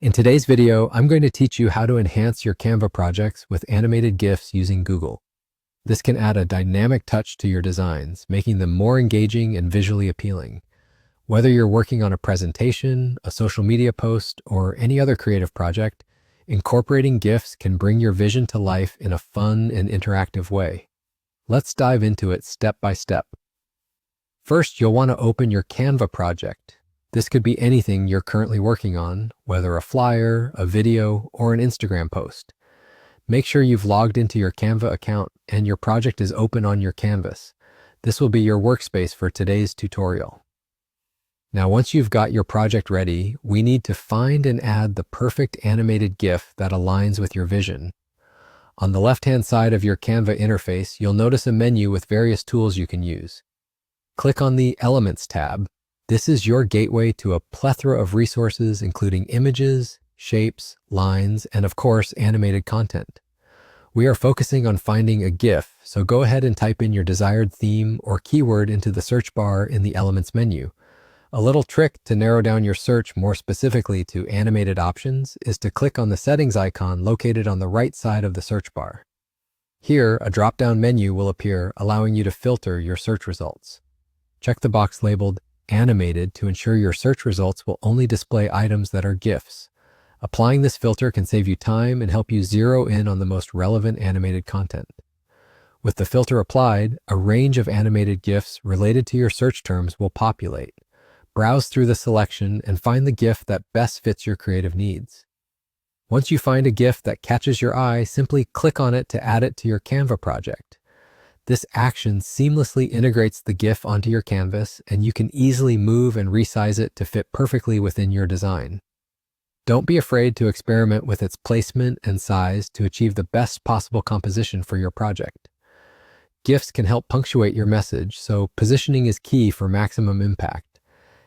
In today's video, I'm going to teach you how to enhance your Canva projects with animated GIFs using Google. This can add a dynamic touch to your designs, making them more engaging and visually appealing. Whether you're working on a presentation, a social media post, or any other creative project, incorporating GIFs can bring your vision to life in a fun and interactive way. Let's dive into it step by step. First, you'll want to open your Canva project. This could be anything you're currently working on, whether a flyer, a video, or an Instagram post. Make sure you've logged into your Canva account and your project is open on your canvas. This will be your workspace for today's tutorial. Now, once you've got your project ready, we need to find and add the perfect animated GIF that aligns with your vision. On the left-hand side of your Canva interface, you'll notice a menu with various tools you can use. Click on the Elements tab. This is your gateway to a plethora of resources, including images, shapes, lines, and of course, animated content. We are focusing on finding a GIF, so go ahead and type in your desired theme or keyword into the search bar in the Elements menu. A little trick to narrow down your search more specifically to animated options is to click on the settings icon located on the right side of the search bar. Here, a drop-down menu will appear, allowing you to filter your search results. Check the box labeled Animated to ensure your search results will only display items that are GIFs. Applying this filter can save you time and help you zero in on the most relevant animated content. With the filter applied, a range of animated GIFs related to your search terms will populate. Browse through the selection and find the GIF that best fits your creative needs. Once you find a GIF that catches your eye, simply click on it to add it to your Canva project. This action seamlessly integrates the GIF onto your canvas, and you can easily move and resize it to fit perfectly within your design. Don't be afraid to experiment with its placement and size to achieve the best possible composition for your project. GIFs can help punctuate your message, so positioning is key for maximum impact.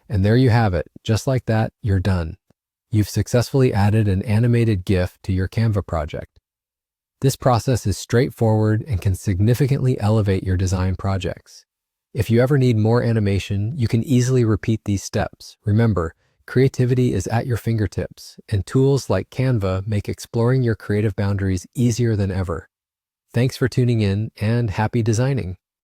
And there you have it. Just like that, you're done. You've successfully added an animated GIF to your Canva project. This process is straightforward and can significantly elevate your design projects. If you ever need more animation, you can easily repeat these steps. Remember, creativity is at your fingertips, and tools like Canva make exploring your creative boundaries easier than ever. Thanks for tuning in, and happy designing!